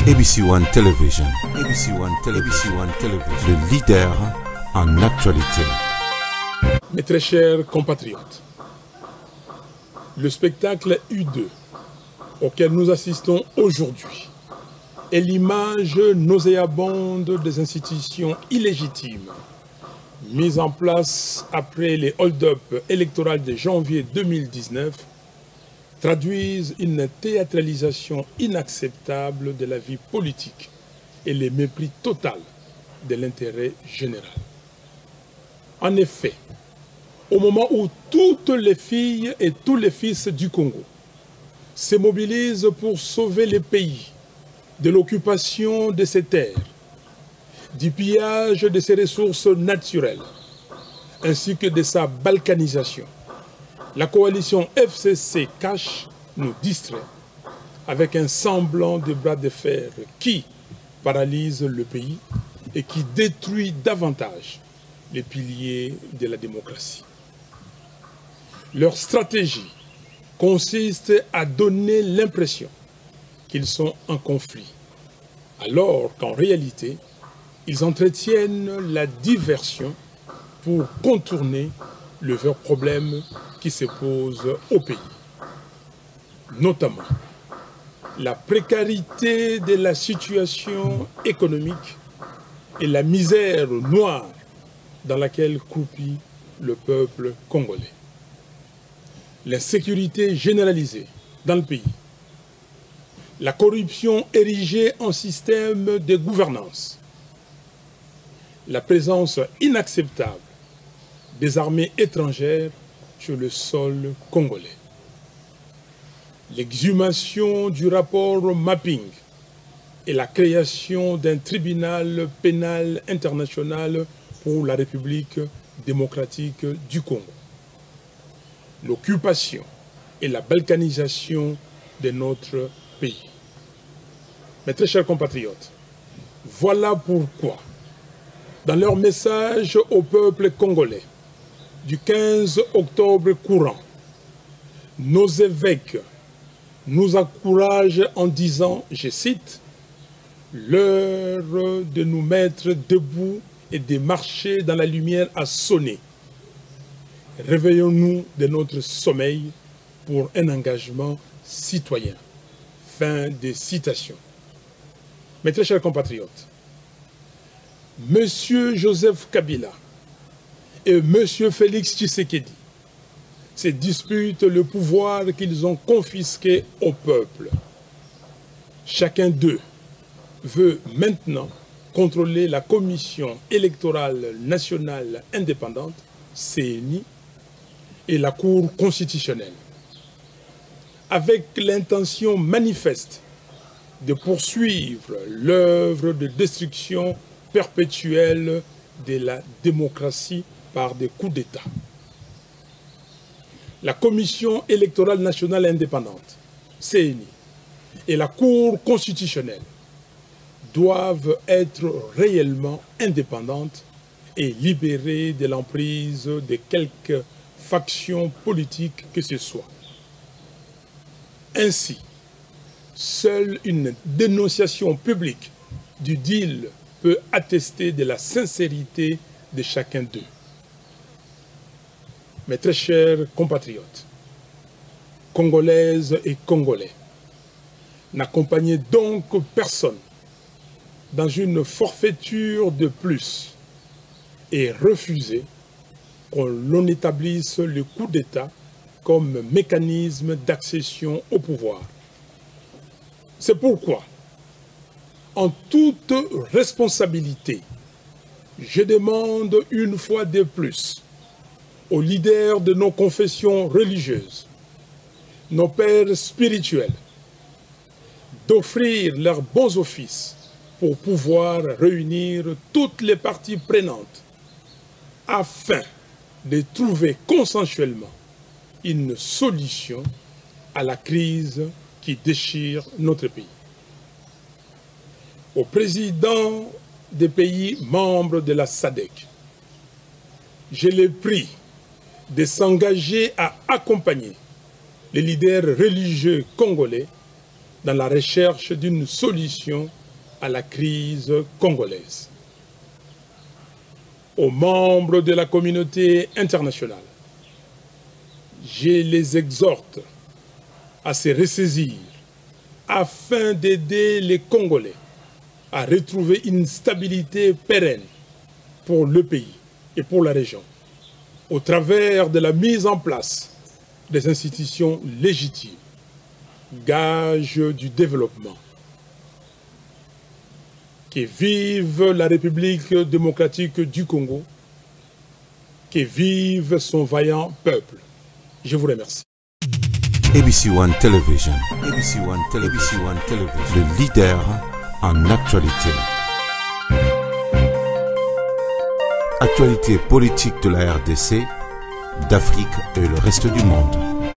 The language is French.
ABC One Television. ABC One Television. Le leader en actualité. Mes très chers compatriotes, le spectacle U2 auquel nous assistons aujourd'hui est l'image nauséabonde des institutions illégitimes mises en place après les hold-up électoraux de janvier 2019 traduisent une théâtralisation inacceptable de la vie politique et le mépris total de l'intérêt général. En effet, au moment où toutes les filles et tous les fils du Congo se mobilisent pour sauver le pays de l'occupation de ses terres, du pillage de ses ressources naturelles, ainsi que de sa balkanisation, la coalition FCC cache, nous distrait avec un semblant de bras de fer qui paralyse le pays et qui détruit davantage les piliers de la démocratie. Leur stratégie consiste à donner l'impression qu'ils sont en conflit, alors qu'en réalité, ils entretiennent la diversion pour contourner le vrai problème qui se pose au pays. Notamment, la précarité de la situation économique et la misère noire dans laquelle croupit le peuple congolais. L'insécurité généralisée dans le pays, la corruption érigée en système de gouvernance, la présence inacceptable des armées étrangères sur le sol congolais, l'exhumation du rapport mapping et la création d'un tribunal pénal international pour la République démocratique du Congo, l'occupation et la balkanisation de notre pays. Mes très chers compatriotes, voilà pourquoi, dans leur message au peuple congolais du 15 octobre courant, nos évêques nous encouragent en disant, je cite, « L'heure de nous mettre debout et de marcher dans la lumière a sonné. Réveillons-nous de notre sommeil pour un engagement citoyen. » Fin de citation. Mes très chers compatriotes, Monsieur Joseph Kabila et Monsieur Félix Tshisekedi se disputent le pouvoir qu'ils ont confisqué au peuple. Chacun d'eux veut maintenant contrôler la Commission électorale nationale indépendante, CENI, et la Cour constitutionnelle, avec l'intention manifeste de poursuivre l'œuvre de destruction perpétuelle de la démocratie par des coups d'État. La Commission électorale nationale indépendante, CENI, et la Cour constitutionnelle doivent être réellement indépendantes et libérées de l'emprise de quelque faction politique que ce soit. Ainsi, seule une dénonciation publique du deal peut attester de la sincérité de chacun d'eux. Mes très chers compatriotes, Congolaises et Congolais, n'accompagnez donc personne dans une forfaiture de plus et refusez qu'on établisse le coup d'État comme mécanisme d'accession au pouvoir. C'est pourquoi, en toute responsabilité, je demande une fois de plus aux leaders de nos confessions religieuses, nos pères spirituels, d'offrir leurs bons offices pour pouvoir réunir toutes les parties prenantes afin de trouver consensuellement une solution à la crise qui déchire notre pays. Au président des pays membres de la SADC, je les prie de s'engager à accompagner les leaders religieux congolais dans la recherche d'une solution à la crise congolaise. Aux membres de la communauté internationale, je les exhorte à se ressaisir afin d'aider les Congolais à retrouver une stabilité pérenne pour le pays et pour la région, au travers de la mise en place des institutions légitimes, gage du développement. Que vive la République démocratique du Congo, que vive son vaillant peuple. Je vous remercie. ABC One Television. ABC One Television. Le leader en actualité. Actualité politique de la RDC, d'Afrique et le reste du monde.